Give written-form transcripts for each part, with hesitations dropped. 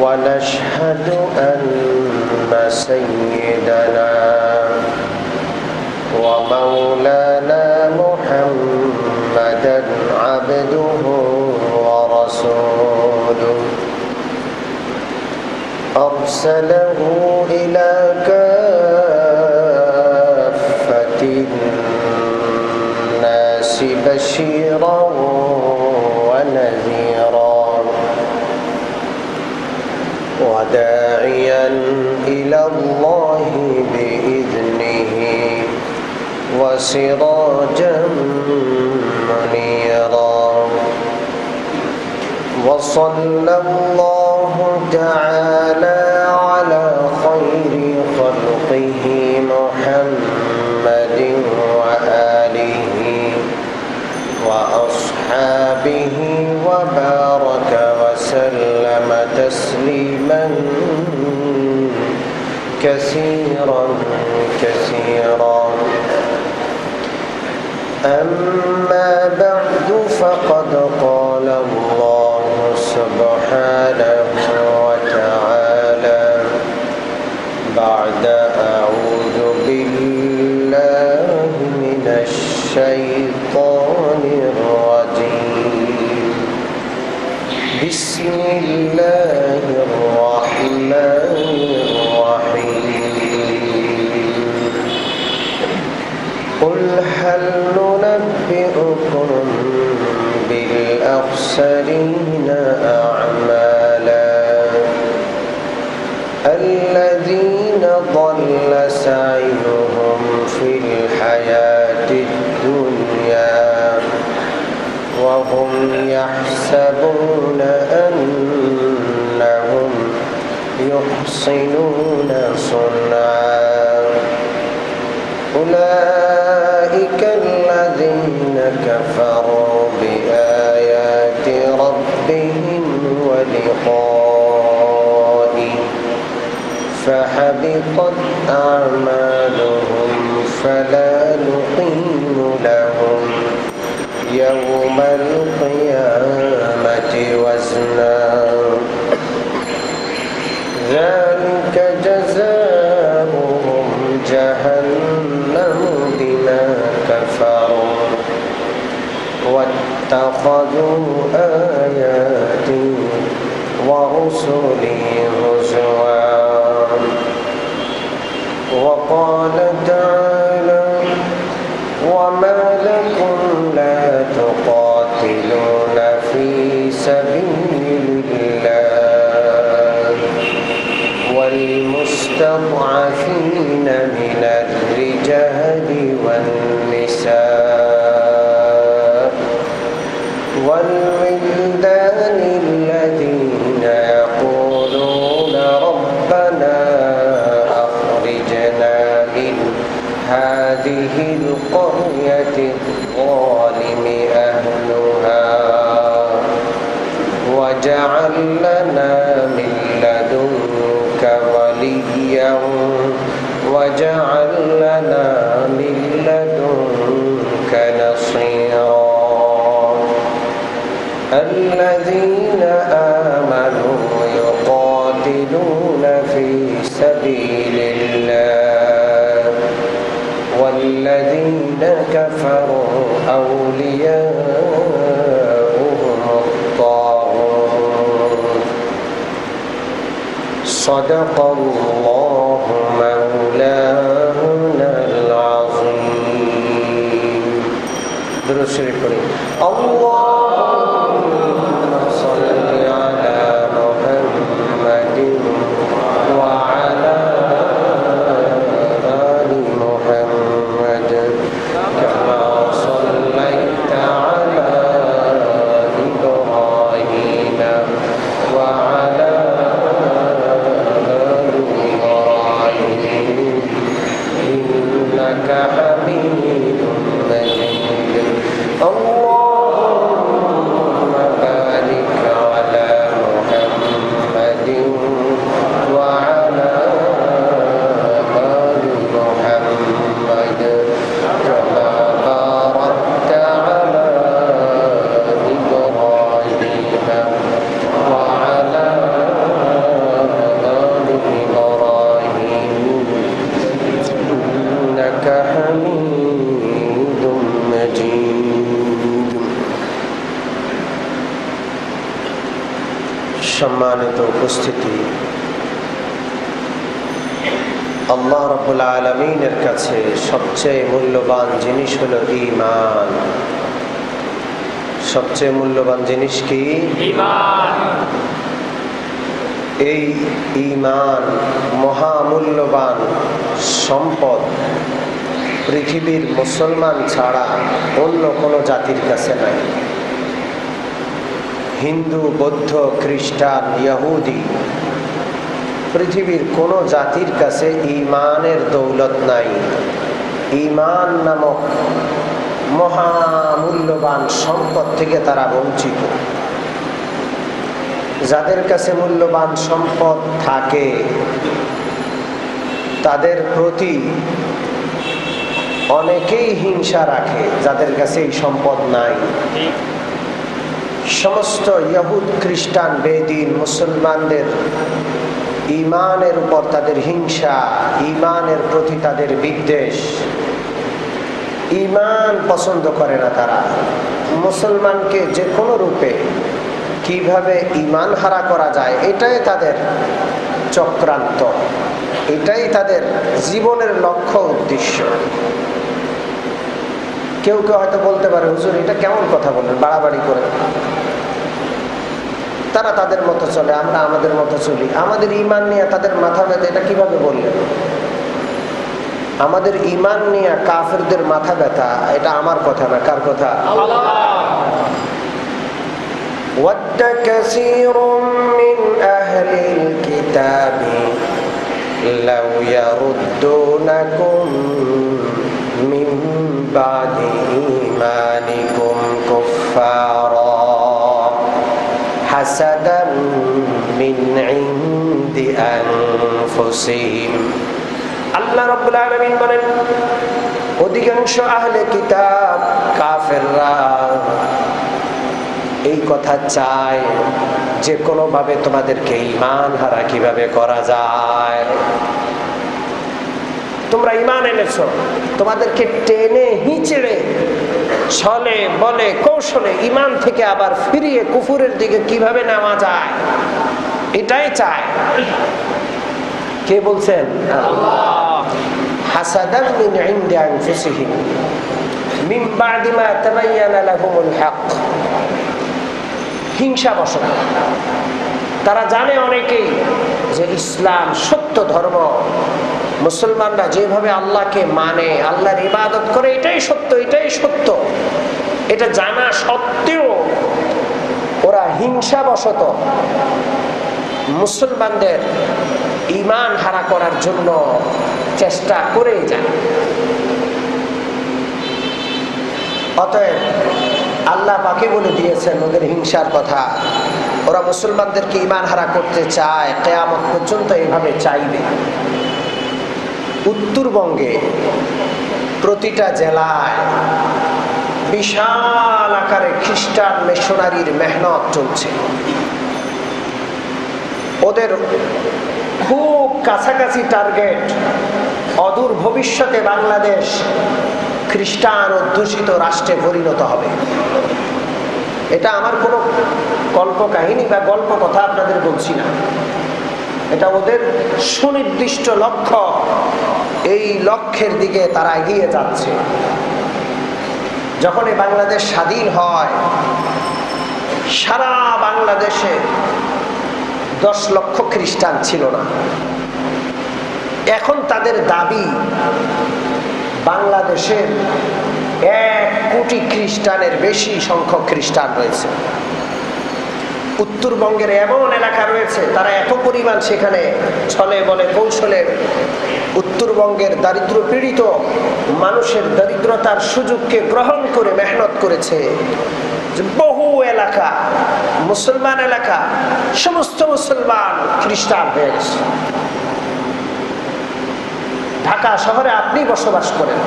ونشهد أن سيدنا ومولانا محمدا عبده ورسوله أرسله إلى كافة الناس بشيرا ونذيرا وداعيا إلى الله بإذنه وسراجا منيرا وصلى الله تعالى على خير خلقه محمد وآله وأصحابه وبارك وسلم تسليما كثيرا كثيرا. أما بعد فقد قال الله سبحانه وتعالى بعد أعوذ بالله من الشيطان الرجيم بسم الله الرحمن الرحيم قل هل ننبئكم بالأخسرين أعمالا الذين ضل سعيهم في الحياة الدنيا وهم يحسبون أنهم يحسنون صنعا أولئك الذين كفروا بآيات ربهم ولقائه فحبطت أعمالهم فلا نقيم لهم يوم القيامة وزنا ذلك جزاؤهم جهنم بما كفروا واتخذوا آياتي ورسلي هزوا وقال تعالى وما لكم لا تقاتلون في سبيل الله والمستضعفين من الرجال والنساء والولدان الذين يقولون ربنا أخرجنا من هذه القرية الظالم أهلها واجعل لنا من لدنك وليا واجعل لنا من لدنك نصيرا الذين آمنوا يقاتلون في سبيل الله والذين كفروا أولياؤهم الطاغوت صدق الله مولانا العظيم. درود شريف পড়ি اللهم صل على محمد وعلى آل محمد كما صليت على إبراهيم وعلى آل إبراهيم إنك حميد مجيد. اللهم সম্মানিত উপস্থিতি, আল্লাহ রাব্বুল আলামিনের কাছে সবচেয়ে মূল্যবান জিনিস হলো ঈমান। সবচেয়ে মূল্যবান জিনিস কি? ঈমান। এই ঈমান মহামূল্যবান সম্পদ পৃথিবীর মুসলমান ছাড়া অন্য কোনো জাতির কাছে নাই। হিন্দু, বৌদ্ধ, খ্রিস্টান, ইহুদি, পৃথিবীর কোনো জাতির কাছে ঈমানের দৌলত নাই। ঈমান নামক মহামূল্যবান সম্পদ থেকে তারা বঞ্চিত। যাদের কাছে মূল্যবান সম্পদ থাকে তাদের প্রতি অনেকেই হিংসা রাখে, যাদের কাছে এই সম্পদ নাই। সমস্ত ইহুদ, খ্রিস্টান, বেদিন মুসলমানদের ঈমানের উপর তাদের হিংসা, ঈমানের প্রতি তাদের বিদ্বেষ। ঈমান পছন্দ করে না তারা। মুসলমানকে যে কোনো রূপে কিভাবে ঈমান হারা করা যায় এটাই তাদের চক্রান্ত, এটাই তাদের জীবনের লক্ষ্য, উদ্দেশ্য। কেউ কেউ হয়তো বলতে পারে, হুজুর এটা কেমন কথা বলেন, বাড়াবাড়ি করে। তারা তাদের মতো চলে, আমরা আমাদের মতো চলি। আমাদের ঈমান নিয়ে তাদের মাথা ব্যথা, এটা কিভাবে বললেন? আমাদের ঈমান নিয়ে কাফেরদের মাথা ব্যথা, এটা আমার কথা না, কার কথা? ওয়াদ কাসীরুম মিন আহলিল কিতাবি লাউ ইয়ারুদ্দুনাকুম মিন বাদি ঈমানিকুম কুফফারা হাসাদান মিন ইনদি আনফুসিহিম। আল্লাহ রাব্বুল আলামিন বলেন, অধিকাংশ আহলে কিতাব কাফেররা এই কথা চায় যে কোনোভাবে তোমাদেরকে ঈমান হারা কিভাবে করা যায়। তোমরা ঈমান এনেছো, তোমাদেরকে টেনে হিঁচড়ে ছলে বলে কৌশলে ঈমান থেকে আবার ফিরিয়ে কুফুরের দিকে কিভাবে নেওয়া যায়, এটাই চায়। কে বলছেন? আল্লাহ। হাসাদান মিন ইনদি আনফুসিহিম মিন বাদি মা তাবায়্যানা লাহুমুল হক। হিংসাবশত তারা জানে অনেকেই যে ইসলাম সত্য ধর্ম, মুসলমানরা যেভাবে আল্লাহকে মানে, আল্লাহর ইবাদত করে, এটাই সত্য, এটাই সত্য। এটা জানা সত্ত্বেও ওরা হিংসাবশত মুসলমানদের ঈমান হারা করার জন্য চেষ্টা করেই যায়। অতএব আল্লাহ পাকে বলে দিয়েছেন ওদের হিংসার কথা। ওরা মুসলমানদেরকে ঈমান হারা করতে চায়, কিয়ামত পর্যন্ত এইভাবে চাইবে। উত্তরবঙ্গে প্রতিটা জেলায় বিশাল আকারে খ্রিস্টান মিশনারির মেহনত চলছে। ওদের খুব কাছাকাছি টার্গেট, অদূর ভবিষ্যতে বাংলাদেশ খ্রিস্টান অধ্যুষিত রাষ্ট্রে পরিণত হবে। এটা আমার কোনো গল্প কাহিনী বা গল্প কথা আপনাদের বলছি না, এটা ওদের সুনির্দিষ্ট লক্ষ্য। এই লক্ষ্যের দিকে তারা এগিয়ে যাচ্ছে। যখন এই বাংলাদেশ স্বাধীন হয়, সারা বাংলাদেশে 10 লক্ষ খ্রিস্টান ছিল না। এখন তাদের দাবি বাংলাদেশের 1 কোটি খ্রিস্টানের বেশি সংখ্যক খ্রিস্টান রয়েছে। উত্তরবঙ্গের এমন এলাকা রয়েছে তারা এত পরিমাণ সেখানে ছলে বলে কৌশলে উত্তরবঙ্গের দারিদ্র পীড়িত মানুষের দরিদ্রতার সুযোগকে গ্রহণ করে মেহনত করেছে। বহু এলাকা, মুসলমান এলাকা, সমস্ত মুসলমান খ্রিস্টান হয়ে গেছে। ঢাকা শহরে আপনি বসবাস করেন,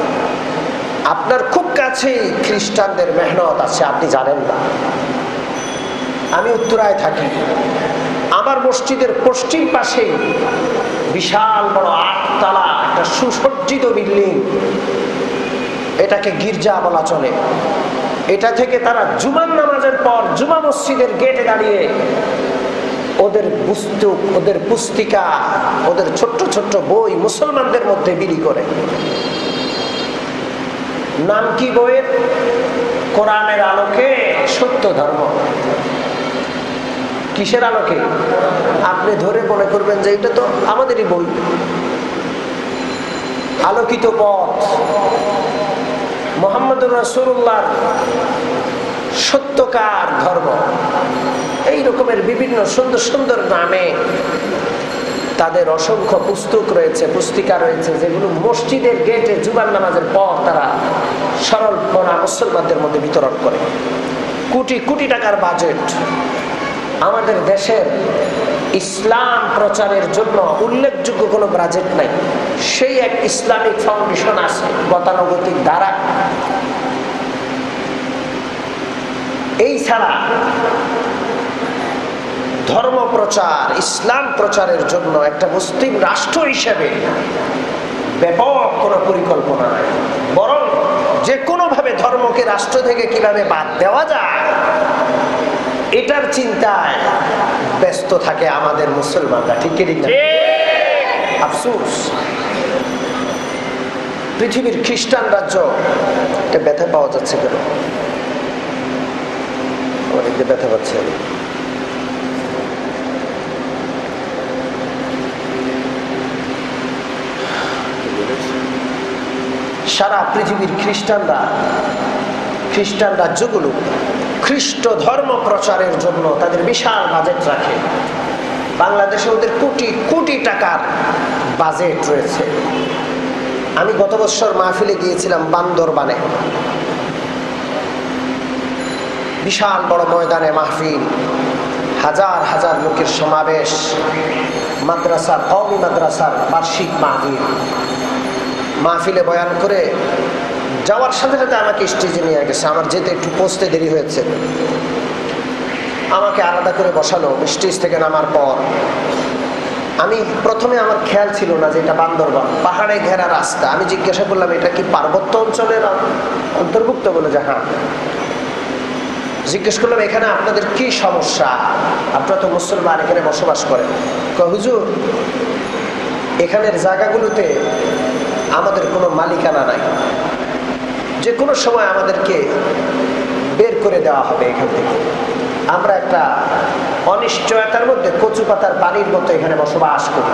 আপনার খুব কাছেই খ্রিস্টানদের মেহনত আছে, আপনি জানেন না। আমি উত্তরায় থাকি, আমার মসজিদের পশ্চিম পাশেই বিশাল বড় 8 তলা একটা সুসজ্জিত বিল্ডিং, এটাকে গির্জা বলা চলে। এটা থেকে তারা জুমার নামাজের পর জুমা মসজিদের গেটে দাঁড়িয়ে ওদের পুস্তক, ওদের পুস্তিকা, ওদের ছোট্ট ছোট্ট বই মুসলমানদের মধ্যে বিলি করে। নাম কি বইয়ের? কোরআনের আলোকে সত্য ধর্ম। কিসের আলোকে? আপনি ধরে মনে করবেন যে এটা তো আমাদেরই বই। আলোকিত পথ, মুহাম্মদুর রাসূলুল্লাহর সত্যকার ধর্ম, এই রকমের বিভিন্ন সুন্দর সুন্দর নামে তাদের অসংখ্য পুস্তক রয়েছে, পুস্তিকা রয়েছে, যেগুলো মসজিদের গেটে জুমার নামাজের পর তারা সরল মনা মুসলমানদের মধ্যে বিতরণ করে। কোটি কোটি টাকার বাজেট। আমাদের দেশের ইসলাম প্রচারের জন্য উল্লেখযোগ্য কোনো বাজেট নাই। সেই এক ইসলামিক ফাউন্ডেশন আছে গতানুগতিক দ্বারা। এই ছাড়া ধর্ম প্রচার, ইসলাম প্রচারের জন্য একটা মুসলিম রাষ্ট্র হিসেবে ব্যাপক কোনো পরিকল্পনা নাই। বরং যে কোনো ভাবে ধর্মকে রাষ্ট্র থেকে কিভাবে বাদ দেওয়া যায় এটার চিন্তায় ব্যস্ত থাকে আমাদের মুসলমানরা। ঠিক কি না? আফসোস, পৃথিবীর খ্রিস্টান রাজ্য এটা ব্যথা পাওয়া যাচ্ছে কেন? অনেকটা ব্যথা পাচ্ছে। সারা পৃথিবীর খ্রিস্টান রাজ্যগুলো খ্রিস্ট ধর্ম প্রচারের জন্য তাদের বিশাল বাজেট রাখে। বাংলাদেশে ওদের কোটি কোটি টাকার বাজেট রয়েছে। আমি গত বছর মাহফিলে গিয়েছিলাম বান্দরবানে। বিশাল বড় ময়দানে মাহফিল, হাজার হাজার লোকের সমাবেশ, মাদ্রাসার, কওমি মাদ্রাসার বার্ষিক মাহফিলে বয়ান করে যাওয়ার সাথে সাথে আমাকে স্টেজে নিয়ে গেছে। আমার যেতে একটু পৌঁছতে দেরি হয়েছে, আমাকে আলাদা করে বসালো। স্টেজ থেকে নামার পর আমি প্রথমে আমার খেয়াল ছিল না যে এটা বান্দরবান, পাহাড়ে ঘেরা রাস্তা। আমি জিজ্ঞাসা করলাম এটা কি পার্বত্য অঞ্চলের অন্তর্ভুক্ত? বলে যে হ্যাঁ। জিজ্ঞেস করলাম এখানে আপনাদের কি সমস্যা, আপনারা তো মুসলমান, এখানে বসবাস করেন। হুজুর, এখানের জায়গাগুলোতে আমাদের কোনো মালিকানা নাই, যে কোনো সময় আমাদেরকে বের করে দেওয়া হবে এখান থেকে। আমরা একটা অনিশ্চয়তার মধ্যে কচু পাতার পানির মতো এখানে বসবাস করি।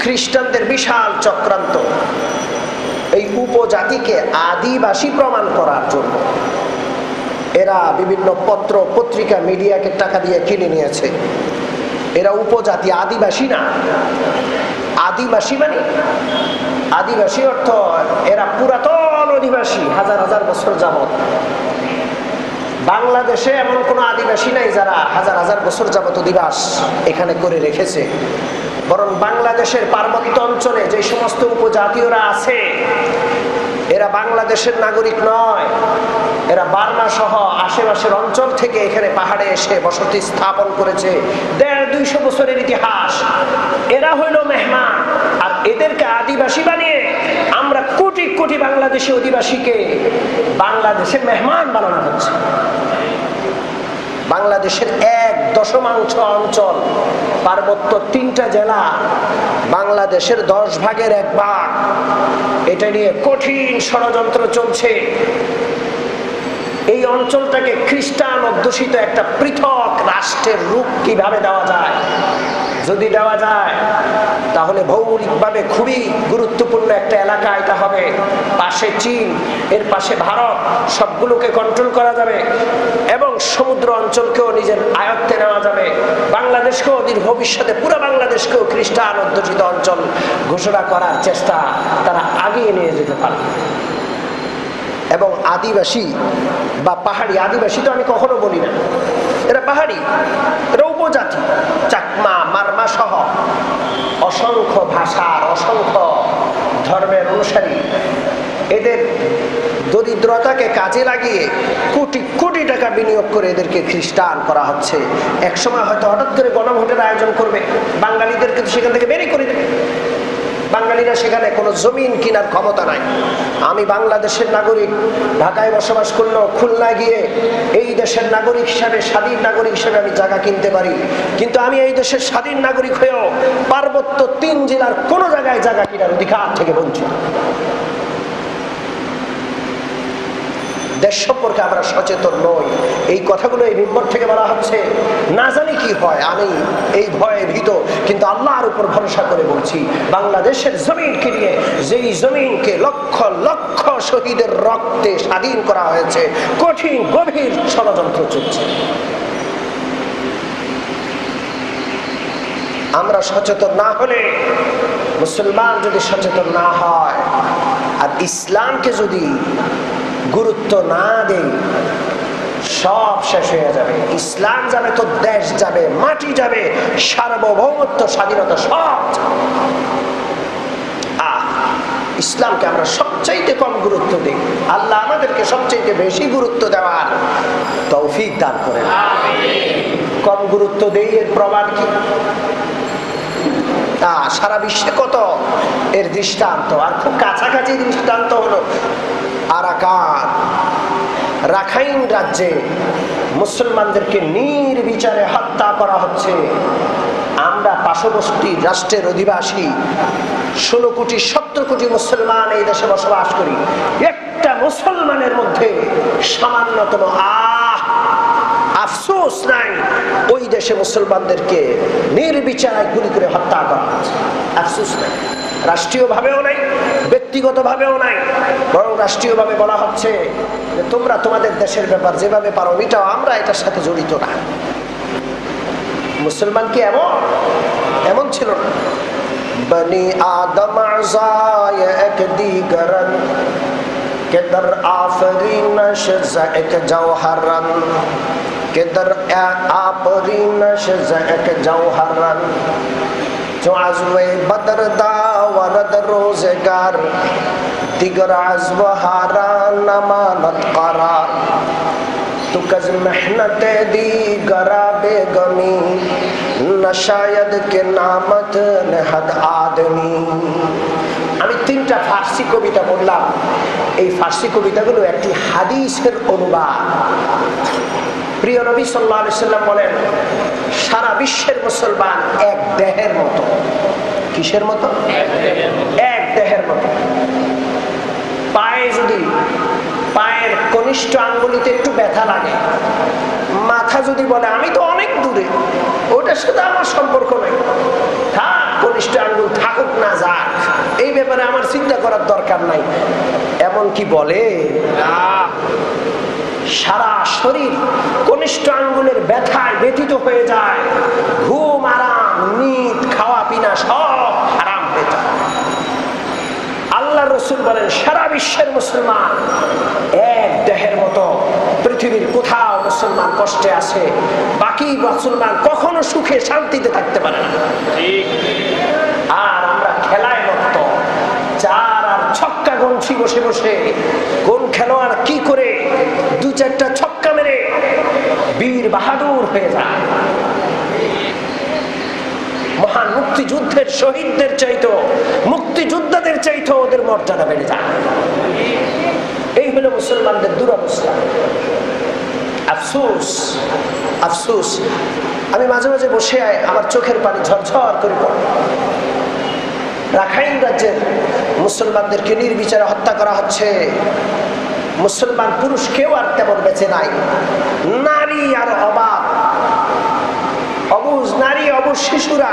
খ্রিস্টানদের বিশাল চক্রান্ত এই উপজাতিকে আদিবাসী প্রমাণ করার জন্য এরা বিভিন্ন পত্র পত্রিকা মিডিয়াকে টাকা দিয়ে কিনে নিয়েছে। এরা উপজাতি, আদিবাসী না। আদিবাসী মানে আদিবাসী অর্থ এরা পুরাতন অধিবাসী, হাজার হাজার বছর যাবত। বাংলাদেশে এমন কোন আদিবাসী নাই যারা হাজার হাজার বছর যাবত অধিবাস এখানে করে রেখেছে। বরং বাংলাদেশের পার্বত্য অঞ্চলে যে সমস্ত উপজাতীয়রা আছে এরা বাংলাদেশের নাগরিক নয়। এরা বার্মা সহ আশেপাশের অঞ্চল থেকে এখানে পাহাড়ে এসে বসতি স্থাপন করেছে। 150-200 বছরের ইতিহাস। এরা হইল মেহমান, আর এদেরকে আদিবাসী বানিয়ে আমরা কোটি কোটি বাংলাদেশি অধিবাসীকে বাংলাদেশে মেহমান বানানো হচ্ছে। বাংলাদেশের 1/10 অঞ্চল, পার্বত্য 3টা জেলা, বাংলাদেশের 10 ভাগের 1 ভাগ। এটা নিয়ে কঠিন ষড়যন্ত্র চলছে। এই অঞ্চলটাকে খ্রিস্টান অধ্যুষিত একটা পৃথক রাষ্ট্রের রূপ কিভাবে দেওয়া যায়। যদি দেওয়া যায় তাহলে ভৌগোলিকভাবে খুবই গুরুত্বপূর্ণ একটা এলাকা এটা হবে। পাশে চীন, এর পাশে ভারত, সবগুলোকে কন্ট্রোল করা যাবে এবং সমুদ্র অঞ্চলকেও নিজের আয়ত্তে নেওয়া যাবে। বাংলাদেশকেও ভবিষ্যতে পুরো বাংলাদেশকেও খ্রিস্টান অধ্যুষিত অঞ্চল ঘোষণা করার চেষ্টা তারা আগিয়ে নিয়ে যেতে পারবে। এবং আদিবাসী বা পাহাড়ি, আদিবাসী তো আমি কখনো বলি না, এরা পাহাড়ি, এরা উপজাতি, চাকমা, মারমা সহ অসংখ্য ভাষার, অসংখ্য ধর্মের অনুসারী। এদের দরিদ্রতাকে কাজে লাগিয়ে কোটি কোটি টাকা বিনিয়োগ করে এদেরকে খ্রিস্টান করা হচ্ছে। একসময় হয়তো হঠাৎ করে গণভোটের আয়োজন করবে, বাঙালিদেরকে সেখান থেকে বেরিয়ে করে দেবে। বাঙালিরা সেখানে কোনো জমিন কেনার ক্ষমতা নাই। আমি বাংলাদেশের নাগরিক, ঢাকায় বসবাস করলেও খুলনায় গিয়ে এই দেশের নাগরিক হিসাবে, স্বাধীন নাগরিক হিসাবে আমি জায়গা কিনতে পারি, কিন্তু আমি এই দেশের স্বাধীন নাগরিক হয়েও পার্বত্য 3 জেলার কোনো জায়গায় জায়গা কেনার অধিকার থেকে বঞ্চিত। দেশ সম্পর্কে আমরা সচেতন নই। এই কথাগুলো এই মিম্বর থেকে বলা হচ্ছে, না জানি কি হয়, আমি এই ভয়ে ভীত, কিন্তু আল্লাহর উপর ভরসা করে বলছি, বাংলাদেশের জমিনকে নিয়ে, যেই জমিনকে লক্ষ লক্ষ শহীদের রক্তে স্বাধীন করা হয়েছে, কঠিন গভীর ষড়যন্ত্র চলছে। আমরা সচেতন না হলে, মুসলমান যদি সচেতন না হয় আর ইসলামকে যদি গুরুত্ব না দেই, সব শেষ হয়ে যাবে। ইসলাম যাবে তো দেশ যাবে, মাটি যাবে, সার্বভৌমত্ব, স্বাধীনতা সব। ইসলামকে আমরা সবচাইতে কম গুরুত্ব দিই। আল্লাহ আমাদেরকে সবচাইতে বেশি গুরুত্ব দেওয়ার তৌফিক দান করেন। কম গুরুত্ব দেই এর প্রমাণ কি? সারা বিশ্বে কত এর দৃষ্টান্ত, আর খুব কাছাকাছি দৃষ্টান্ত হলো আরাকান, রাখাইন রাজ্যে মুসলমানদেরকে নির্বিচারে হত্যা করা হচ্ছে। আমরা পার্শ্ববর্তী রাষ্ট্রের অধিবাসী 16 কোটি 17 কোটি মুসলমান এই দেশে বসবাস করি। একটা মুসলমানের মধ্যে সামান্যতম আফসোস নাই, ওই দেশে মুসলমানদেরকে নির্বিচারে গুলি করে হত্যা করা হচ্ছে। আফসোস নাই, রাষ্ট্রীয় ভাবেও নাই, ব্যক্তিগত ভাবেও নাই, বরং রাষ্ট্রীয় ভাবে বলা হচ্ছে যে তোমরা তোমাদের দেশের ব্যাপার যেভাবে পারো মিটাও, আমরা এটার সাথে জড়িত না। মুসলমান কি এমন ছিল না? বনি আদম আযায়ে এক দিগরন কে দর আফরিনশ এক জওহরন কে দর আফরিনশ এক জওহরন जो आज़वे बदर दा वरद रोज़गार दिगर आज़व हारा नमानत करार तू कज़ मेहनत दी गरा बेगमी न शायद के नामत नहद आदमी। আমি 3টা ফার্সি কবিতা বললাম। এই ফার্সি কবিতাগুলো একটি হাদিসের অনুবাদ। প্রিয় নবী সাল্লাল্লাহু আলাইহি সাল্লাম বলেন, সারা বিশ্বের মুসলমান এক দেহের মতো। কিসের মতো? এক দেহের মতো। পায়ে যদি, পায়ের কনিষ্ঠ আঙ্গুলিতে একটু ব্যথা লাগে, মাথা যদি বলে আমি তো অনেক দূরে, ওটার সাথে আমার সম্পর্ক নেই, থাক কনিষ্ঠ আঙ্গুল থাকুক না যাক, এই ব্যাপারে আমার চিন্তা করার দরকার নাই, এমন কি বলে? সারা শরীর কনিষ্ঠ আঙ্গুলের ব্যথায় ব্যথিত হয়ে যায়, ঘুম, আরাম, নিদ, খাওয়া পিনা সব হারাম হয়ে যায়। আল্লাহ রাসূল বলেন, সারা বিশ্বের মুসলমান এক দেহের মতো। পৃথিবীর কোথাও মুসলমান কষ্টে আছে, বাকি মুসলমান কখনো সুখে শান্তিতে থাকতে পারে না। আর আমরা খেলায় মত্ত, চার আর ছক্কা গনছি বসে বসে। কোন খেলোয়াড় কি করে 2-4টা ছক্কা মেরে বীর বাহাদুর হয়ে যায়। মহান মুক্তিযুদ্ধের শহীদদের চাইতো, মুক্তিযোদ্ধাদের চাইতো ওদের মর্যাদা বেড়ে যায়। এই হলো মুসলমানদের দুরবস্থা। আফসোস, আফসোস। আমি মাঝে মাঝে বসে আমার চোখের পানি ঝরঝর করে পড়ে। রাখাইন রাজ্যের মুসলমানদেরকে নির্বিচারে হত্যা করা হচ্ছে। মুসলমান পুরুষ কেউ আর তেমন বেঁচে নাই, নারী আর অবাক, অবুঝ নারী, অবুঝ শিশুরা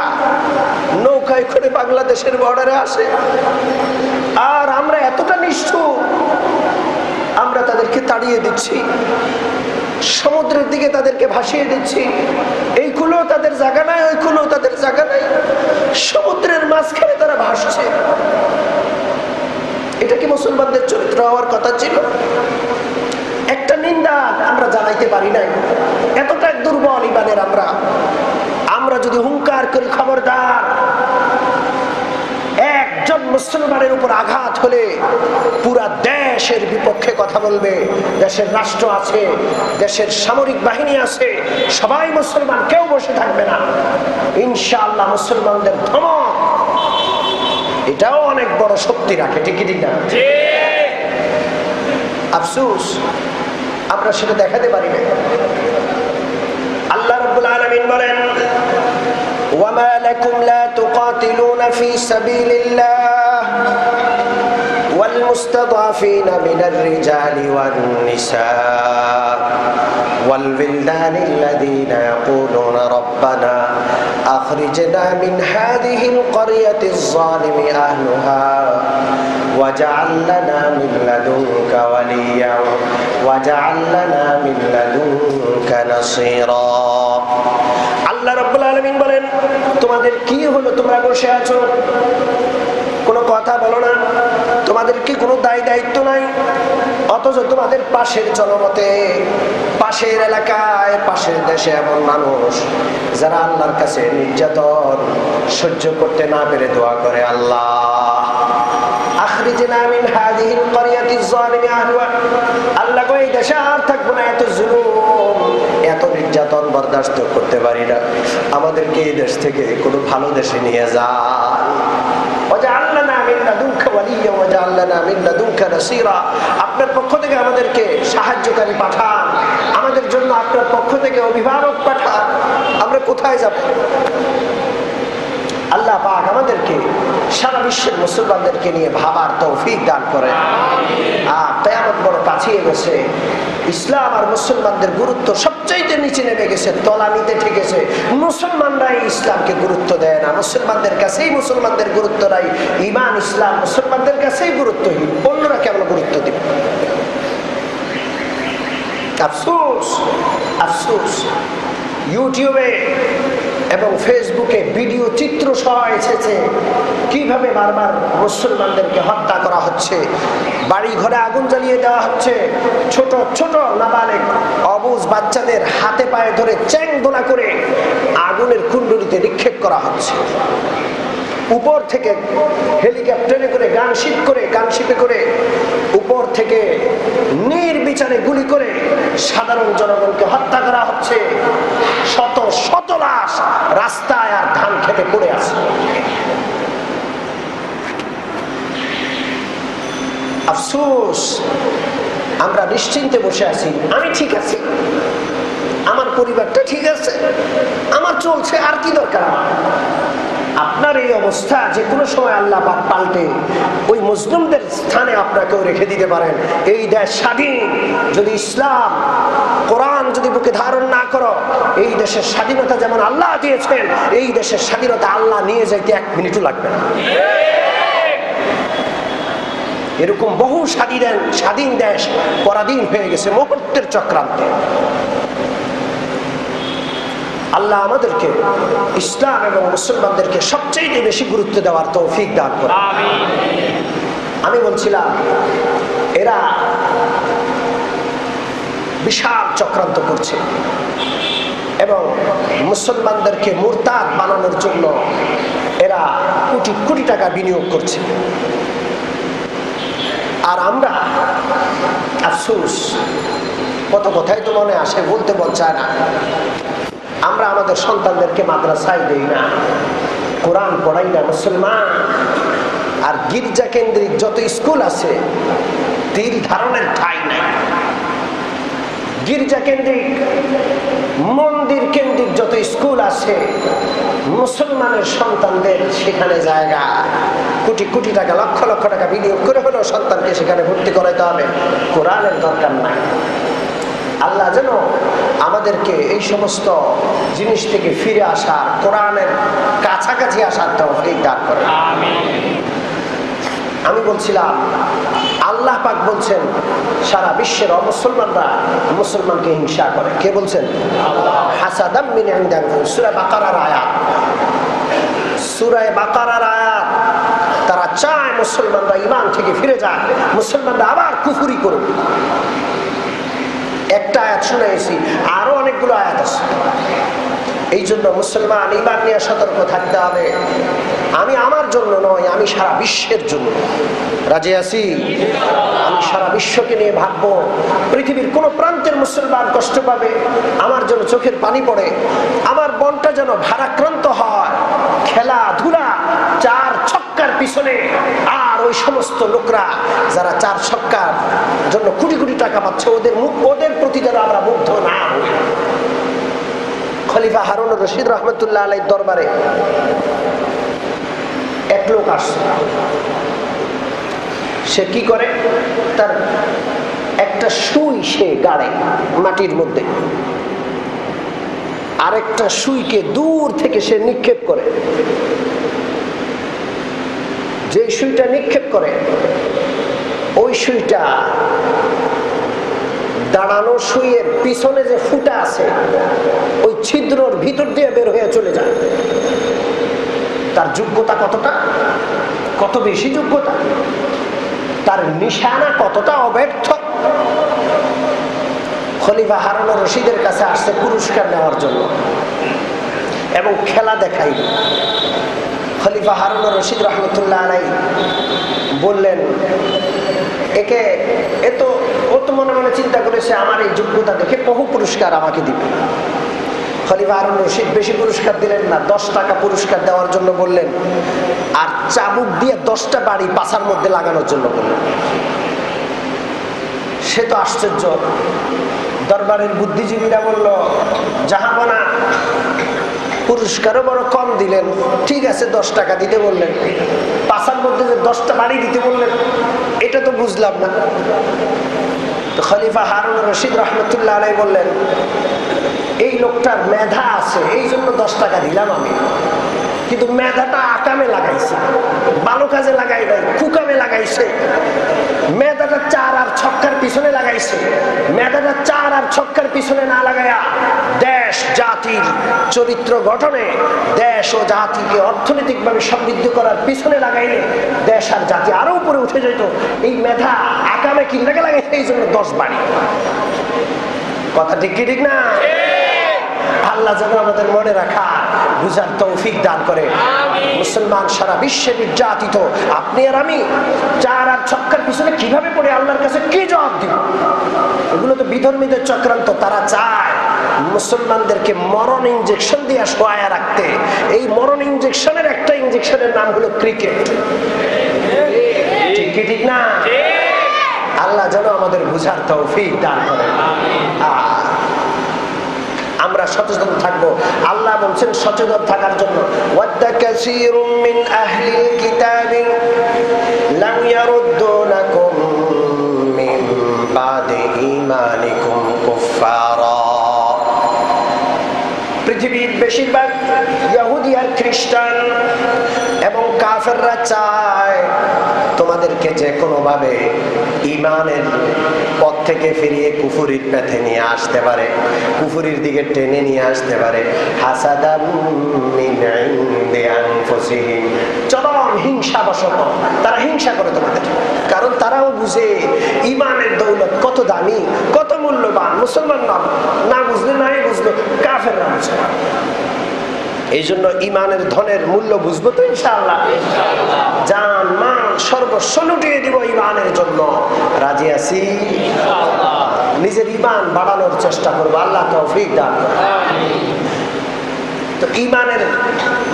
নৌকায় করে বাংলাদেশের বর্ডারে আসে। আর আমরা এতটা নিষ্ঠুর, আমরা তাদেরকে তাড়িয়ে দিচ্ছি, সমুদ্রের দিকে তাদেরকে ভাসিয়ে দিচ্ছি। এইগুলো তাদের জায়গা নাই, ওইগুলো তাদের জায়গা নাই, সমুদ্রের মাঝখানে তারা ভাসছে। এটা কি মুসলমানদের চরিত্র হওয়ার কথা ছিল? একটা নিন্দা আমরা জানাইতে পারি নাই, এতটা দুর্বল ইমানের আমরা। আমরা যদি হুঙ্কার করি খবরদার, একজন মুসলমানের উপর আঘাত হলে পুরা দেশের বিপক্ষে কথা বলবে। দেশের রাষ্ট্র আছে, দেশের সামরিক বাহিনী আছে, সবাই মুসলমান, কেউ বসে থাকবে না। ইনশাআল্লাহ মুসলমানদের ধমক এটাও অনেক বড় শক্তি রাখে, ঠিক ঠিক না? আফসোস আমরা সেটা দেখাতে পারি না। আল্লাহ রাব্বুল আলামিন বলেন, ওয়ামা লাকুম লা তুকাতিলুনা ফি সাবিলিল্লাহ ওয়াল মুস্তাদাফিনা মিনার রিজালি ওয়ান নিসা ওয়াল বিলদানিল্লাযীনা ইয়াকুলুনা রাব্বানা আখরিজনা মিন হাযিহিল ক্বরিয়াতিজ যালিমি আহলুহা ওয়াজআল লানা মিন লাদুনকা ওয়ালিয়্যা ওয়াজআল লানা মিন লাদুনকা নাসীরা। আল্লাহ রাব্বুল আলামিন বলেন, তোমাদের কি হলো? তোমরা বসে আছো, কোনো কথা বলো না, তোমাদের কি কোনো দায়িত্ব নাই? অথচ তোমাদের পাশের জনমতে, পাশের এলাকায়, পাশের দেশে এমন মানুষ যারা আল্লাহর কাছে নির্যাতন সহ্য করতে না পেরে দোয়া করে, আল্লাহ আখরিজনা মিন হাযিহিল ক্বরিয়াতিজ যালিমি আহলুহা, আল্লাহ কই এই দেশে আর থাকবো না, এত জুলুম, এত নির্যাতন বরদাস্ত করতে পারি না, আমাদেরকে এই দেশ থেকে কোনো ভালো দেশে নিয়ে যান। আপনার পক্ষ থেকে আমাদেরকে সাহায্যকারী পাঠান, আমাদের জন্য আপনার পক্ষ থেকে অভিভাবক পাঠান, আমরা কোথায় যাব? আল্লাহ পাক আমাদেরকে সারা বিশ্বের মুসলমানদেরকে নিয়ে ভাবার তৌফিক দান করেন। আর কিয়ামত বড় কাছে গেছে, ইসলাম আর মুসলমানদের গুরুত্ব সবচাইতে নিচে নেমে গেছে, তলানিতে ঠেকেছে। মুসলমানরাই ইসলামকে গুরুত্ব দেয় না, মুসলমানদের কাছেই মুসলমানদের গুরুত্ব নাই। ঈমান ইসলাম মুসলমানদের কাছেই গুরুত্বহীন, অন্যরা কেমন গুরুত্ব দিবে? আফসোস, আফসোস। ইউটিউবে এবং ফেসবুকে ভিডিও চিত্র সহ এসেছে কিভাবে বারবার মুসলমানদেরকে হত্যা করা হচ্ছে, বাড়ি ঘরে আগুন জ্বালিয়ে দেওয়া হচ্ছে, ছোট ছোট নাবালেগ অবুঝ বাচ্চাদের হাতে পায়ে ধরে চ্যাং দোলা করে আগুনের কুণ্ডলিতে নিক্ষেপ করা হচ্ছে, উপর থেকে হেলিকপ্টারে করে গানশিপে করে উপর থেকে নির্বিচারে গুলি করে সাধারণ জনগণকে হত্যা করা হচ্ছে। শত শত লাশ রাস্তায় আর ধান খেতে পড়ে আছে। আফসোস, আমরা নিশ্চিন্তে বসে আছি, আমি ঠিক আছি, আমার পরিবারটা ঠিক আছে, আমার চলছে, আর কি দরকার আমার? আপনার এই অবস্থা যে কোনো সময় আল্লাহ পাক পাল্টে ওই মুসলিমদের স্থানে আপনাকেও রেখে দিতে পারেন। এই দেশ স্বাধীন, যদি ইসলাম কোরআন যদি বুকে ধারণ না করো, এই দেশের স্বাধীনতা যেমন আল্লাহ দিয়েছেন, এই দেশের স্বাধীনতা আল্লাহ নিয়ে যাইতে 1 মিনিটও লাগবে না। এরকম বহু স্বাধীন দেশ পরাধীন হয়ে গেছে মুহূর্তের চক্রান্তে। আল্লাহ আমাদেরকে ইসলাম এবং মুসলমানদেরকে সবচেয়ে বেশি গুরুত্ব দেওয়ার তৌফিক দান করেন। আমি বলছিলাম, এরা বিশাল চক্রান্ত করছে এবং মুসলমানদেরকে মুরতাদ বানানোর জন্য এরা কোটি কোটি টাকা বিনিয়োগ করছে। আর আমরা আফসোস, কত কথাই তো মনে আসে, বলতে মন চায় না। আমরা আমাদের সন্তানদেরকে মাদ্রাসায় দেই না, কোরআন পড়াই না মুসলমান। আর গির্জা কেন্দ্রিক যত স্কুল আছে, তিল ধারণের ঠাঁই নাই। গির্জা কেন্দ্রিক, মন্দির কেন্দ্রিক যত স্কুল আছে, মুসলমানের সন্তানদের সেখানে জায়গা, কোটি কোটি টাকা, লক্ষ লক্ষ টাকা বিনিয়োগ করে হলেও সন্তানকে সেখানে ভর্তি করাইতে হবে। কোরআনের দরকার নাই। আল্লাহ যেন আমাদেরকে এই সমস্ত জিনিস থেকে ফিরে আসার, কোরআনের কাছাকাছি আসার তৌফিক দান করেন। আমি বলছিলাম, আল্লাহ পাক বলছেন সারা বিশ্বের অমুসলমানরা মুসলমানকে হিংসা করে। কে বলছেন? হাসাদাম মিন ইনদাকুম, সূরা বাকারার আয়াত। সূরা বাকারার আয়াত। তারা চায় মুসলমানরা ঈমান থেকে ফিরে যায়, মুসলমানরা আবার কুফরি করুক। একটা আয়াত শুনেছি, আরো অনেকগুলো আয়াত আছে। এই জন্য মুসলমান ঈমান নিয়ে সতর্ক থাকতে হবে। আমি আমার জন্য নয়, আমি সারা বিশ্বের জন্য রাজি আছি। আমি সারা বিশ্বকে নিয়ে ভাববো। পৃথিবীর কোন প্রান্তের মুসলমান কষ্ট পাবে, আমার জন্য চোখের পানি পড়ে। আমার মনটা যেন ভারাক্রান্ত হয়। খেলাধুলা, 4 ছক্কার পিছনে সমস্ত লোকরা যারা 4 ছক্কার জন্য কোটি কোটি টাকা পাচ্ছে, ওদের প্রতি যেন আমরা মুগ্ধ না হই। খলিফা হারুন রশিদ রহমতুল্লাহ আলাইহির দরবারে এক লোক আসছে। সে কি করে, তার একটা সুই সে গাড়ে মাটির মধ্যে, আরেকটা সুইকে দূর থেকে সে নিক্ষেপ করে। যে সুইটা নিক্ষেপ করে ওই সুইটা দাঁড়ানো সুইয়ের পিছনে যে ফুটা আছে ওই ছিদ্রর ভিতর দিয়ে বের হয়ে চলে যায়। তার যোগ্যতা কতটা, কত বেশি যোগ্যতা, তার নিশানা কতটা অব্যর্থ। খলিফা হারুন রশিদের কাছে আসছে পুরস্কার নেওয়ার জন্য এবং খেলা দেখাইল। খলিফা হারুন রশিদ রহমতুল্লাহ আলাইহি বললেন, ও তো মনে মনে চিন্তা করেছে আমার এই যোগ্যতা দেখে বহু পুরস্কার আমাকে দিবে। খলিফা হারুন রশিদ বেশি পুরস্কার দিলেন না, 10 টাকা পুরস্কার দেওয়ার জন্য বললেন, আর চাবুক দিয়ে 10টা বাড়ি পাছার মধ্যে লাগানোর জন্য বললেন। সে তো আশ্চর্য। দরবারের বুদ্ধিজীবীরা বলল, জাহাপনা পুরস্কারও বড় কম দিলেন, ঠিক আছে 10 টাকা দিতে বললেন, পাছার মধ্যে যে 10টা বাড়ি দিতে বললেন এটা তো বুঝলাম না। তো খলিফা হারুন রশিদ রহমতুল্লাহ আলাইহি বললেন, এই লোকটার মেধা আছে এই জন্য 10 টাকা দিলাম আমি, কিন্তু মেধাটা আকামে লাগাইছে, ভালো কাজে লাগাই নাই, কুকামে লাগাইছে। মেধাটা 4 আর ছক্কার পিছনে লাগাইছে। মেধাটা 4 আর ছক্কার পিছনে না লাগাইয়া দেশ জাতির চরিত্র গঠনে, দেশ ও জাতিকে অর্থনৈতিকভাবে সমৃদ্ধ করার পিছনে লাগাইলে দেশ আর জাতি আরো উপরে উঠে যেত। এই মেধা আকামে কিনাকে লাগাইছে, এই জন্য 10 বাড়ি। কথা ঠিক কি ঠিক না? আল্লাহ যেন আমাদের মনে রাখা বুঝার তৌফিক দান করে। মুসলমান সারা বিশ্বে নির্যাতিত আপনি আর আমি 4 আর ছক্কার পিছনে কিভাবে পড়ে আল্লাহর কাছে কি জবাব দিব? এগুলো তো বিধর্মীদের চক্রান্ত। তারা চায় মুসলমানদেরকে মরণ ইনজেকশন দিয়ে শোয়া রাখতে। এই মরণ ইনজেকশনের একটা ইনজেকশনের নাম হলো ক্রিকেট। ঠিক কি ঠিক না? আল্লাহ যেন আমাদের বুঝার তৌফিক দান করে। আমরা সচেতন থাকবো। আল্লাহ বলছেন সচেতন থাকার জন্য, ওয়াদ্দা কাসীরুম মিন আহলিল কিতাবি লাম ইয়ারুদ্দুনাকুম মিন বাদি ঈমানিকুম কুফারা। পৃথিবীর বেশিরভাগ ইহুদি আর খ্রিস্টান এবং কাফেররা চায় তোমাদেরকে যে কোনো ভাবে ঈমানের পথ থেকে ফিরিয়ে কুফরির পথে নিয়ে আসতে পারে, কুফরির দিকে টেনে নিয়ে আসতে পারে। হাসাদাম মিন ইনদি আনফুসিহিম, চরম হিংসাবশত তারা হিংসা করে তোমাদের। কারণ তারাও বুঝে ঈমানের দৌলত কত দামি, কত মূল্যবান। মুসলমান না বুঝলে নাই বুঝলো, কাফেররা বুঝে। এই জন্য ঈমানের ধনের মূল্য বুঝবো তো ইনশাআল্লাহ। জান মান সর্বস্ব লুটিয়ে দিব ঈমানের জন্য। রাজি আছি? নিজের ঈমান বাড়ানোর চেষ্টা করবো। আল্লাহ তৌফিক দান করুন। তো ঈমানের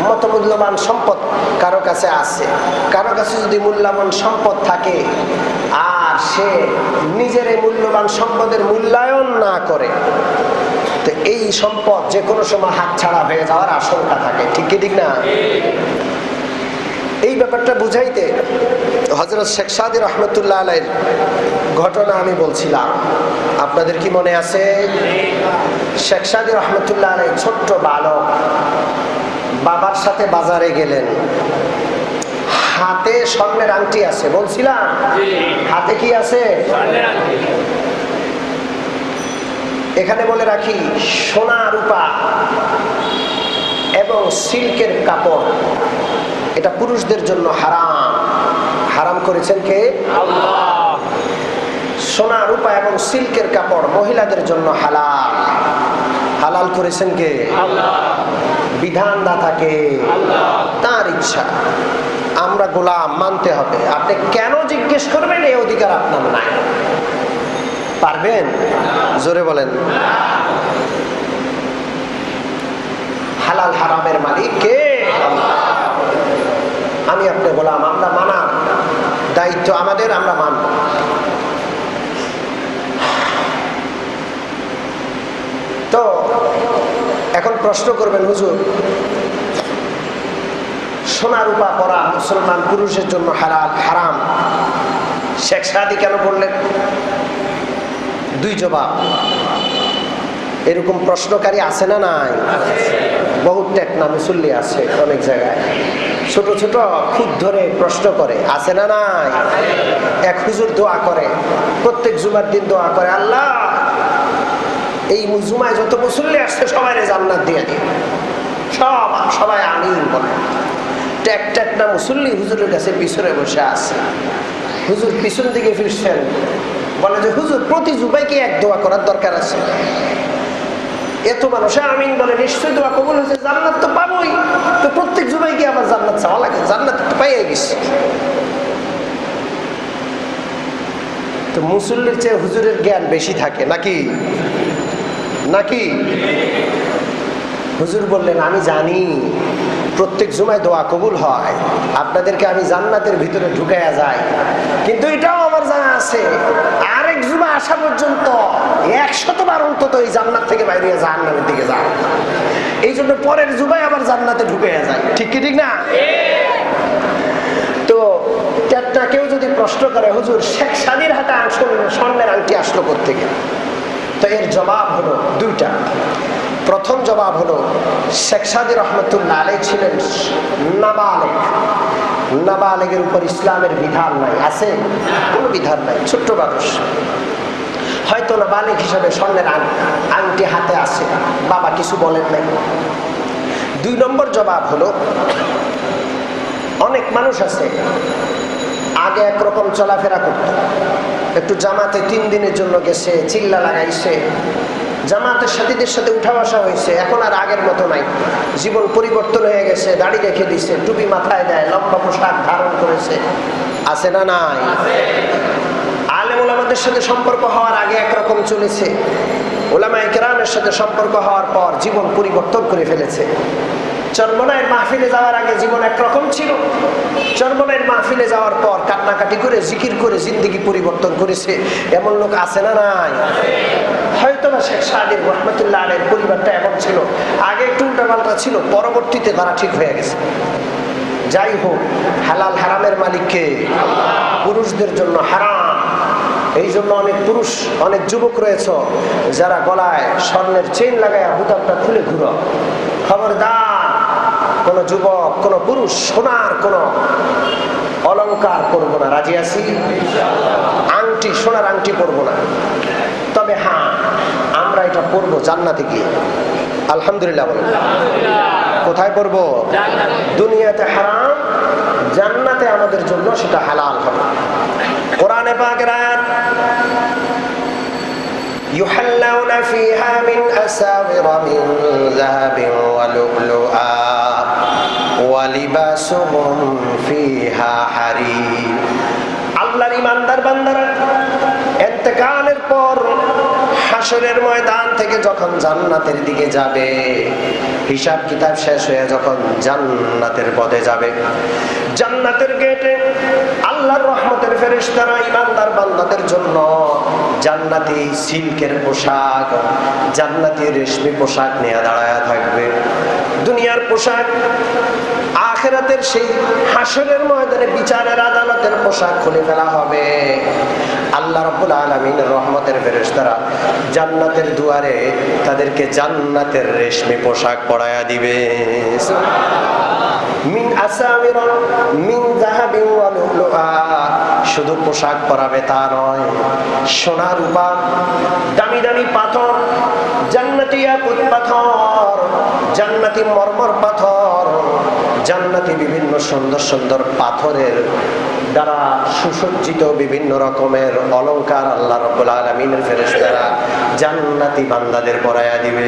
মত মূল্যবান সম্পদ কারো কাছে আছে। কারো কাছে যদি মূল্যবান সম্পদ থাকে আর সে নিজের এই মূল্যবান সম্পদের মূল্যায়ন না করে, তো এই সম্পদ যে কোনো সময় হাতছাড়া হয়ে যাওয়ার আশঙ্কা থাকে। ঠিক কি ঠিক না? এই ব্যাপারটা বুঝাইতে হযরত শেখ সাদী রহমতুল্লাহ আলাইহির ঘটনা আমি বলছিলাম। আপনাদের কি মনে আছে? শেখ সাদী রহমতুল্লাহ আলাইহি ছোট্ট বালক, বাবার সাথে বাজারে গেলেন। হাতে স্বর্ণের আংটি আছে, বলছিলাম হাতে কি আছে? এখানে বলে রাখি, সোনা রূপা এবং সিল্কের কাপড় এটা পুরুষদের জন্য হারাম। হারাম করেছেন কে? আল্লাহ। সোনা রূপা এবং সিল্কের কাপড় মহিলাদের জন্য হালাল। হালাল করেছেন কে? আল্লাহ। বিধানদাতা কে? আল্লাহ। তার ইচ্ছা, আমরা গোলাম, মানতে হবে। আপনি কেন জিজ্ঞেস করবেন এই অধিকার আপনার নাই। পারবেন? জোরে বলেন। হালাল হারামের মালিক কে? আমি আপনি গোলাম। আমরা মানার দায়িত্ব আমাদের, আমরা মানব। তো এখন প্রশ্ন করবেন, হুজুর সোনা রূপা পরা মুসলমান পুরুষের জন্য হারাম, শেখ সাদি কেন বললেন? দুই জবাব। এরকম প্রশ্নকারী আছে না নাই? বহুত টেকনা মুসল্লি আছে অনেক জায়গায়, ছোট ছোট খুদ ধরে প্রশ্ন করে, আছে না নাই? এক হুজুর দোয়া করে, প্রত্যেক জুমার দিন দোয়া করে, আল্লাহ এই জুমায় যত মুসল্লি আসছে সবাই জান্নাত দিয়ে দিই। সবাই আমিন বলে। টেকনা মুসল্লি হুজুরের কাছে পিছনে বসে আছে। হুজুর পিছন দিকে ফিরছেন, বলে যে হুজুর প্রতি জুমায় কি এক দোয়া করার দরকার আছে? এত মানুষে আমিন বলে, নিশ্চয়ই দোয়া কবুল হয়েছে, জান্নাত তো পাবোই, তো প্রত্যেক জুমায় কি আবার জান্নাত চাওয়া লাগে? জান্নাত তো পাইয়ে গেছে। তো মুসল্লির চেয়ে হুজুরের জ্ঞান বেশি থাকে নাকি? নাকি? হুজুর বললেন, আমি জানি প্রত্যেক জুমায় দোয়া কবুল হয়, আপনাদেরকে আমি জান্নাতের ভিতরে ঢুকাইয়া যাই, কিন্তু এটাও আমার জানা আছে আরেক জুমা আসা পর্যন্ত 100 বার অন্তত এই জান্নাত থেকে বাইরে জাহান্নামের দিকে যায়। এই জন্য পরের জুমায় আবার জান্নাতে ঢুকাইয়া যায়। ঠিক কি ঠিক না? তো কেউ যদি প্রশ্ন করে, হুজুর শেখ সাদির হাতে স্বর্ণের আংটি আসলো কোত্থেকে? তো এর জবাব হলো দুইটা। প্রথম জবাব হলো, শেখ সাদি রহমতুল্লাহ আলাইহি ছিলেন নাবালেগ। নাবালেগের উপর ইসলামের বিধান নাই, আছে? কোনো বিধান নাই, ছোট্ট মানুষ, হয়তো নাবালেগ হিসাবে স্বর্ণের আংটি হাতে আছে, বাবা কিছু বলেন নাই। দুই নম্বর জবাব হলো, অনেক মানুষ আছে আগে একরকম চলাফেরা করত, একটু জামাতে 3 দিনের জন্য গেছে, চিল্লা লাগাইছে, জামাতের সাথীদের সাথে উঠা বসা হয়েছে, এখন আর আগের মতো নাই, জীবন পরিবর্তন হয়ে গেছে, দাড়ি রেখে দিছে, টুপি মাথায় দেয়, লম্বা পোশাক ধারণ করেছে, আছে না নাই? আলেম ওলামাদের সাথে সম্পর্ক হওয়ার আগে একরকম চলেছে, ওলামায়ে কেরামের সাথে সম্পর্ক হওয়ার পর জীবন পরিবর্তন করে ফেলেছে। চরমনাইয়ের মাহফিলে যাওয়ার আগে জীবন একরকম ছিল, চরমনাইয়ের মাহফিলে যাওয়ার পর কান্নাকাটি করে জিকির করে জিন্দেগি পরিবর্তন করেছে। এমন লোক আছে না নাই? হয়তো বা শেখ সাদির রহমতুল্লাহ আলাইহির পরিবারটা এমন ছিল, আগে একটু উল্টাপাল্টা ছিল, পরবর্তীতে তারা ঠিক হয়ে গেছে। যাই হোক, হালাল হারামের মালিককে, পুরুষদের জন্য হারাম। এই জন্য অনেক পুরুষ, অনেক যুবক রয়েছে যারা গলায় স্বর্ণের চেইন লাগায় বুতামটা খুলে ঘুরো। খবরদার, কোন যুবক, কোন পুরুষ সোনার কোন অলংকার করবো না। রাজি আছি? আংটি, সোনার আংটি পরবো না। তবে হ্যাঁ, আমরা এটা পরবো জান্নাতে গিয়ে। আলহামদুলিল্লাহ বলেন। কোথায় পরবো? দুনিয়াতে হারাম, জান্নাতে আমাদের জন্য সেটা হালাল হবে। কোরআনে পাকের আয়াত, يحلون فيها من أساور من ذهب ولؤلؤا ولباسهم فيها حرير। আল্লাহর ইমানদার বান্দারা ইন্তেকালের পর হাসরের ময়দান থেকে যখন জান্নাতের দিকে যাবে, হিসাব কিতাব শেষ হয়ে যখন জান্নাতের পথে যাবে, জান্নাতের গেটে আল্লাহর রহমতের ফেরেশতারা ইমানদার বান্দাদের জন্য জান্নাতি সিল্কের পোশাক, জান্নাতি রেশমি পোশাক নিয়ে দাঁড়ায় থাকবে। দুনিয়ার পোশাক, আখিরাতের সেই হাসরের ময়দানে বিচারের আদালতের পোশাক খুলে ফেলা হবে। আল্লাহ রাব্বুল আলামিনের রহমতের ফেরেশতারা জান্নাতের দুয়ারে তাদেরকে জান্নাতের রেশমি পোশাক পরায়া দিবে। মিন আসামির মিন যাহাবিন ওয়া লুলুআ, শুধু পোশাক পরাবে তা নয়, সোনা রূপা, দামি দামি পাথর, জান্নাতি ইয়াকুত পাথর, জান্নাতি মরমর পাথর, জান্নাতি বিভিন্ন সুন্দর সুন্দর পাথরের দ্বারা সুসজ্জিত বিভিন্ন রকমের অলংকার আল্লাহ রাব্বুল আলামিনের ফেরেশতারা জান্নাতি বান্দাদের পরায়া দিবে।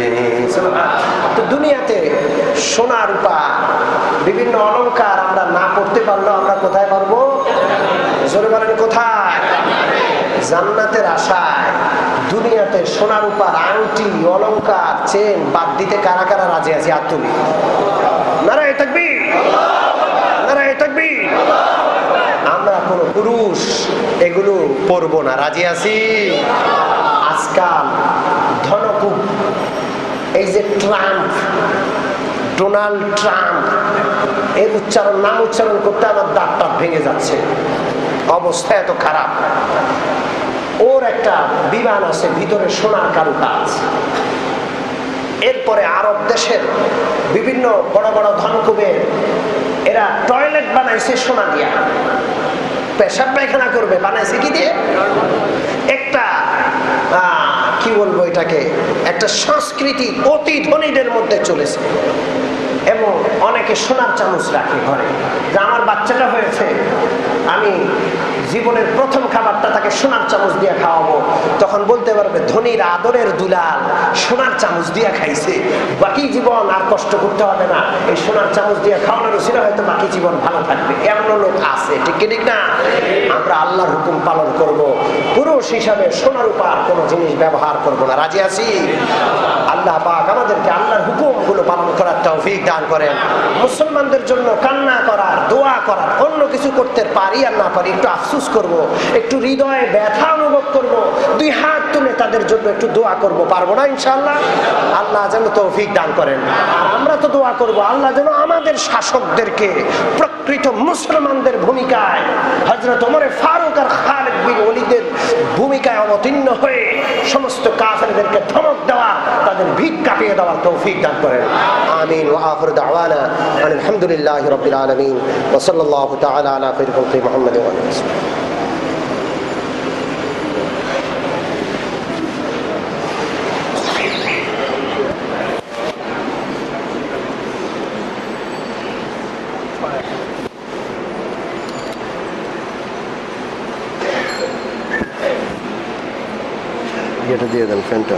তো দুনিয়াতে সোনা রূপা বিভিন্ন অলংকার আমরা না করতে পারলেও আমরা কোথায় পারবো? জোরে বলেন কোথায়? জান্নাতের আশায় দুনিয়াতে সোনা রূপার আংটি, অলংকার, চেন বাদ দিতে কারা কারা রাজি আছে? হাত তুলি। নারায়ে তাকবীর, নারায়ে তাকবীর। আমরা কোন পুরুষ পড়বো না। রাজি আছি? আজকাল ধনকুব, এই যে ট্রাম্প, ডোনাল্ড ট্রাম্প, এর নাম উচ্চারণ করতে আমার দাঁতটা ভেঙে যাচ্ছে, অবস্থা এত খারাপ। ওর একটা বিমান আছে, ভিতরে সোনার কারুকাজ। এরপরে আরব দেশের বিভিন্ন বড় বড় ধনকুবের এরা টয়লেট বানাইছে সোনা দিয়া, পেশাব পায়খানা করবে বানাইছে কি দিয়ে? একটা কি বলবো এটাকে, একটা সংস্কৃতি অতি ধনীদের মধ্যে চলেছে। এবং অনেকে সোনার চামচ রাখে ঘরে, যে আমার বাচ্চাটা হয়েছে, আমি জীবনের প্রথম খাবারটা তাকে সোনার চামচ দিয়ে খাওয়াবো। তখন বলতে পারবে ধনীর আদরের দুলাল সোনার চামচ দিয়ে খাইছে, বাকি জীবন আর কষ্ট করতে হবে না, এই সোনার চামচ দিয়ে খাওয়ানোর উচিত হয়তো বাকি জীবন ভালো থাকবে। এমন লোক আছে, ঠিক ঠিক না? আমরা আল্লাহর হুকুম পালন করব, পুরুষ হিসাবে সোনার উপর কোনো জিনিস ব্যবহার করব না। রাজি আছি? আল্লাহ পাক আমাদেরকে আল্লাহর হুকুমগুলো পালন করার তৌফিক দান করেন। মুসলমানদের জন্য কান্না করার, দোয়া করার, অন্য কিছু করতে পারি আর না পারি, একটু আফসোস করব, একটু হৃদয়ে ব্যথা অনুভব করব, দুই হাত তুলে তাদের জন্য একটু দোয়া করব, পারবো না ইনশাআল্লাহ? আল্লাহ যেন তৌফিক দান করেন। আমরা তো দোয়া করব আল্লাহ যেন আমাদের শাসকদেরকে প্রকৃত মুসলমানদের ভূমিকায়, হযরত ওমর ফারুক আর খালিদ বিন ওয়ালিদের ভূমিকায় অবতীর্ণ হয়ে সমস্ত কাফেরদেরকে ধমক দেওয়া, তাদের ভিত কাটিয়ে দেওয়ার তৌফিক দান করেন। আমিন। ওয়া আখিরু দাওয়ানা আলহামদুলিল্লাহি রাব্বিল আলামিন ওয়া সাল্লাল্লাহু তাআলা আলা খায়রি খালকি মুহাম্মাদ ওয়া আলিহি। এটা দিয়ে দেন ফ্যানটা।